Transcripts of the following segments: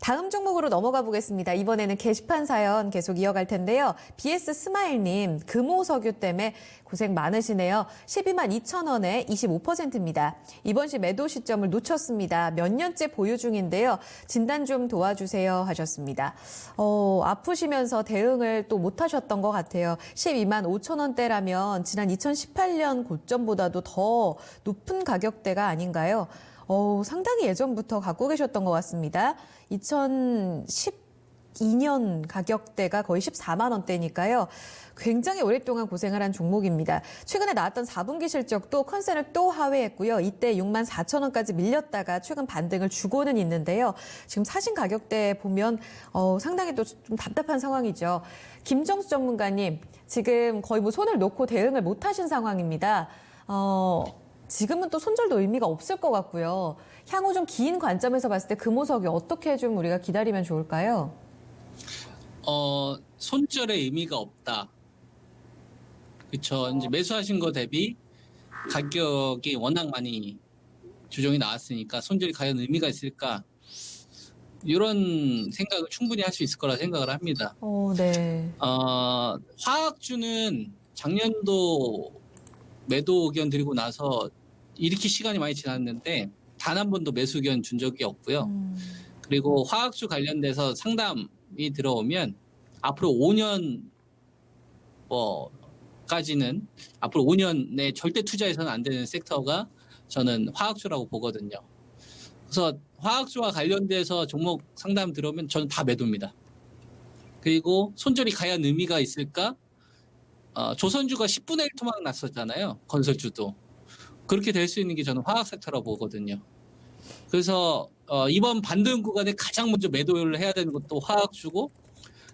다음 종목으로 넘어가 보겠습니다. 이번에는 게시판 사연 계속 이어갈 텐데요. BS 스마일님, 금호석유 때문에 고생 많으시네요. 12만 2천 원에 25%입니다. 이번 시 매도 시점을 놓쳤습니다. 몇 년째 보유 중인데요. 진단 좀 도와주세요 하셨습니다. 아프시면서 대응을 또 못하셨던 것 같아요. 12만 5천 원대라면 지난 2018년 고점보다도 더 높은 가격대가 아닌가요? 상당히 예전부터 갖고 계셨던 것 같습니다. 2012년 가격대가 거의 14만 원대니까요. 굉장히 오랫동안 고생을 한 종목입니다. 최근에 나왔던 4분기 실적도 컨센을 또 하회했고요. 이때 6만 4천 원까지 밀렸다가 최근 반등을 주고는 있는데요. 지금 사신 가격대 보면 상당히 또 좀 답답한 상황이죠. 김정수 전문가님, 지금 거의 뭐 손을 놓고 대응을 못 하신 상황입니다. 지금은 또 손절도 의미가 없을 것 같고요. 향후 좀 긴 관점에서 봤을 때 금호석이 어떻게 좀 우리가 기다리면 좋을까요? 손절의 의미가 없다. 그렇죠. 이제 매수하신 거 대비 가격이 워낙 많이 조정이 나왔으니까 손절이 과연 의미가 있을까? 이런 생각을 충분히 할 수 있을 거라 생각을 합니다. 네. 화학주는 작년도 매도 의견 드리고 나서 이렇게 시간이 많이 지났는데 단 한 번도 매수 의견 준 적이 없고요. 그리고 화학주 관련돼서 상담이 들어오면 앞으로 5년 까지는 앞으로 5년에 절대 투자해서는 안 되는 섹터가 저는 화학주라고 보거든요. 그래서 화학주와 관련돼서 종목 상담 들어오면 저는 다 매도입니다. 그리고 손절이 과연 의미가 있을까? 조선주가 10분의 1 토막 났었잖아요. 건설주도. 그렇게 될 수 있는 게 저는 화학 섹터라고 보거든요. 그래서 이번 반등 구간에 가장 먼저 매도를 해야 되는 것도 화학주고,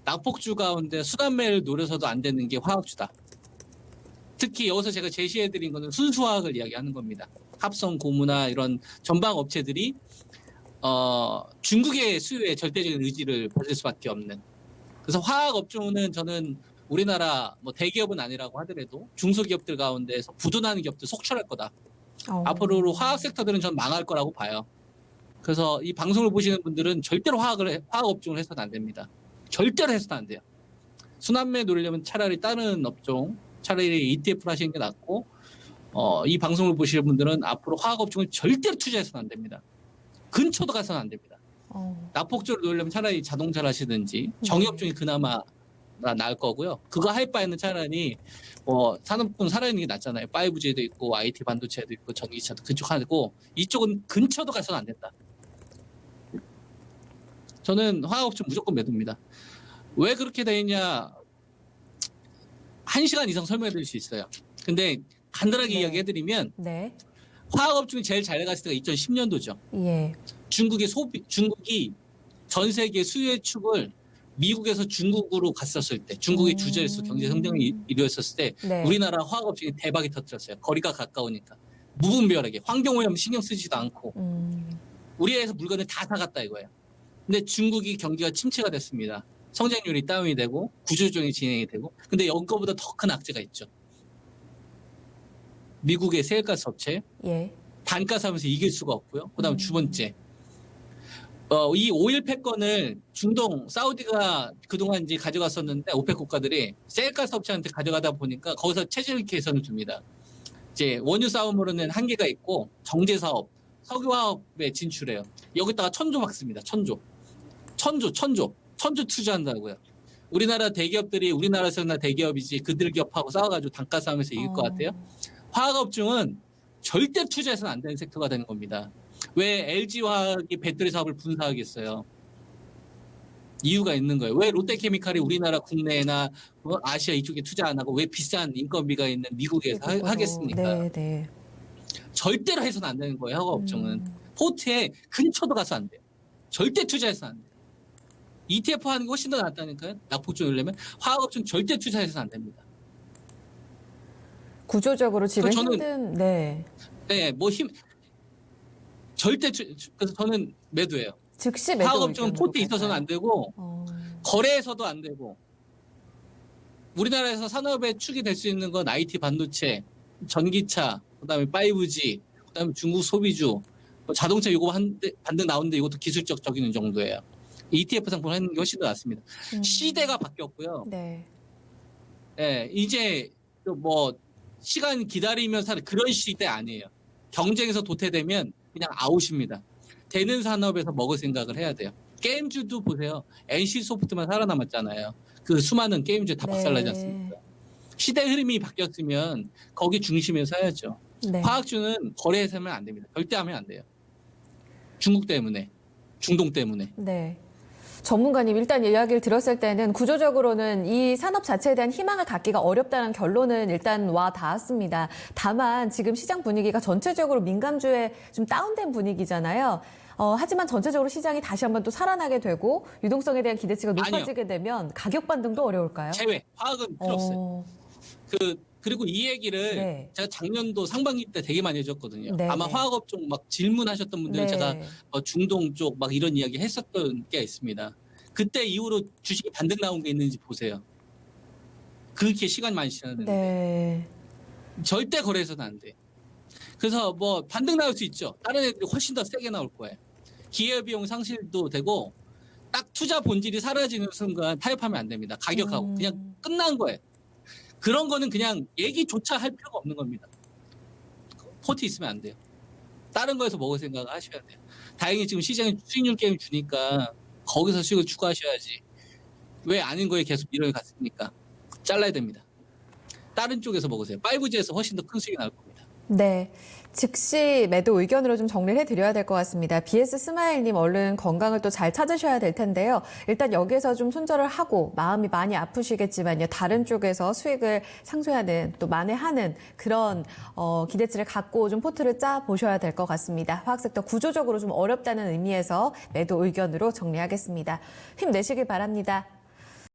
낙폭주 가운데 순환매를 노려서도 안 되는 게 화학주다. 특히 여기서 제가 제시해드린 거는 순수화학을 이야기하는 겁니다. 합성 고무나 이런 전방 업체들이 중국의 수요에 절대적인 의지를 벌일 수밖에 없는. 그래서 화학 업종은 저는 우리나라 뭐 대기업은 아니라고 하더라도 중소기업들 가운데서 부도나는 기업들 속출할 거다. 앞으로 화학 섹터들은 전 망할 거라고 봐요. 그래서 이 방송을 보시는 분들은 절대로 화학 업종을 해서는 안 됩니다. 절대로 해서는 안 돼요. 순환매 노리려면 차라리 다른 업종, 차라리 ETF를 하시는 게 낫고, 이 방송을 보시는 분들은 앞으로 화학 업종을 절대로 투자해서는 안 됩니다. 근처도 가서는 안 됩니다. 낙폭주를 노리려면 차라리 자동차를 하시든지 정유업종이 그나마 나을 거고요. 그거 할 바에는 차라리 산업군 살아있는 게 낫잖아요. 5G도 있고 IT 반도체도 있고 전기차도 그쪽 하고, 이쪽은 근처도 가서는 안 된다. 저는 화학업종 무조건 매도입니다. 왜 그렇게 되느냐 1시간 이상 설명해 드릴 수 있어요. 근데 간단하게 이야기해드리면 화학업종이 제일 잘 나갔을 때가 2010년도죠. 예. 중국이 전 세계 수요의 축을 미국에서 중국으로 갔었을 때, 중국의 주저리수 경제 성장이 이루어졌을 때 우리나라 화학업종이 대박이 터뜨렸어요. 거리가 가까우니까. 무분별하게 환경오염 신경 쓰지도 않고 우리나라에서 물건을 다 사갔다 이거예요. 근데 중국이 경기가 침체가 됐습니다. 성장률이 다운이 되고 구조조정이 진행이 되고, 근데 이거보다 더 큰 악재가 있죠. 미국의 세일가스 업체, 단가 사면서 이길 수가 없고요. 그다음 두 번째, 이 오일 패권을 중동 사우디가 그동안 이제 가져갔었는데 오펙 국가들이 세일가스 업체한테 가져가다 보니까 거기서 체질 개선을 줍니다. 이제 원유 싸움으로는 한계가 있고 정제 사업, 석유화업에 진출해요. 여기다가 천조 막습니다. 천조 투자한다고요. 우리나라 대기업들이 우리나라에서나 대기업이지 그들 기업하고 싸워가지고 단가 싸움에서 이길 것 같아요. 화학업종은 절대 투자해서는 안 되는 섹터가 되는 겁니다. 왜 LG화학이 배터리 사업을 분사하겠어요? 이유가 있는 거예요. 왜 롯데케미칼이 우리나라 국내나 아시아 이쪽에 투자 안 하고 왜 비싼 인건비가 있는 미국에서 하겠습니까? 절대로 해서는 안 되는 거예요. 화학업종은. 포트에 근처도 가서 안 돼요. 절대 투자해서는 안 돼요. ETF 하는 게 훨씬 더 낫다니까요. 낙폭주 올려면 화학업종 절대 투자해서는 안 됩니다. 구조적으로 지금 저는 그래서 저는 매도예요. 즉시 매도. 화학업종은 포트에 있어서는 안 되고 거래에서도 안 되고, 우리나라에서 산업의 축이 될 수 있는 건 IT 반도체, 전기차, 그다음에 5G, 그다음에 중국 소비주, 자동차 이거 반등 나오는데 이것도 기술적 적인 정도예요. ETF 상품을 하는 게 훨씬 더 낫습니다. 시대가 바뀌었고요. 네. 예, 이제 뭐 시간 기다리면서 하는 그런 시대 아니에요. 경쟁에서 도태되면 그냥 아웃입니다. 되는 산업에서 먹을 생각을 해야 돼요. 게임주도 보세요. NC소프트만 살아남았잖아요. 그 수많은 게임주 다 박살나지 않습니까? 시대 흐름이 바뀌었으면 거기 중심에서 해야죠. 네. 화학주는 거래해서 하면 안 됩니다. 절대 하면 안 돼요. 중국 때문에, 중동 때문에. 네. 전문가님, 일단 이야기를 들었을 때는 구조적으로는 이 산업 자체에 대한 희망을 갖기가 어렵다는 결론은 일단 와 닿았습니다. 다만 지금 시장 분위기가 전체적으로 민감주에 좀 다운된 분위기잖아요. 하지만 전체적으로 시장이 다시 한번 또 살아나게 되고 유동성에 대한 기대치가 높아지게 되면 가격 반등도 어려울까요? 제외. 화학은 필요 없어요. 그리고 이 얘기를 네. 제가 작년도 상반기 때 되게 많이 해줬거든요. 네, 아마 네. 화학업종 막 질문하셨던 분들은 네. 제가 중동 쪽 막 이런 이야기 했었던 게 있습니다. 그때 이후로 주식이 반등 나온 게 있는지 보세요. 그렇게 시간이 많이 지났는데 네. 절대 거래해서는 안 돼. 그래서 뭐 반등 나올 수 있죠. 다른 애들이 훨씬 더 세게 나올 거예요. 기회비용 상실도 되고 딱 투자 본질이 사라지는 순간 타협하면 안 됩니다. 가격하고 그냥 끝난 거예요. 그런 거는 그냥 얘기조차 할 필요가 없는 겁니다. 포트 있으면 안 돼요. 다른 거에서 먹을 생각을 하셔야 돼요. 다행히 지금 시장에 수익률 게임 주니까 거기서 수익을 추구하셔야지. 왜 아닌 거에 계속 밀어에 갔습니까? 잘라야 됩니다. 다른 쪽에서 먹으세요. 5G에서 훨씬 더 큰 수익이 나올 겁니다. 네. 즉시 매도 의견으로 좀 정리를 해드려야 될 것 같습니다. BS 스마일님 얼른 건강을 또 잘 찾으셔야 될 텐데요. 일단 여기서 좀 손절을 하고 마음이 많이 아프시겠지만요. 다른 쪽에서 수익을 상쇄하는 또 만회하는 그런 기대치를 갖고 좀 포트를 짜 보셔야 될 것 같습니다. 화학섹터 구조적으로 좀 어렵다는 의미에서 매도 의견으로 정리하겠습니다. 힘내시길 바랍니다.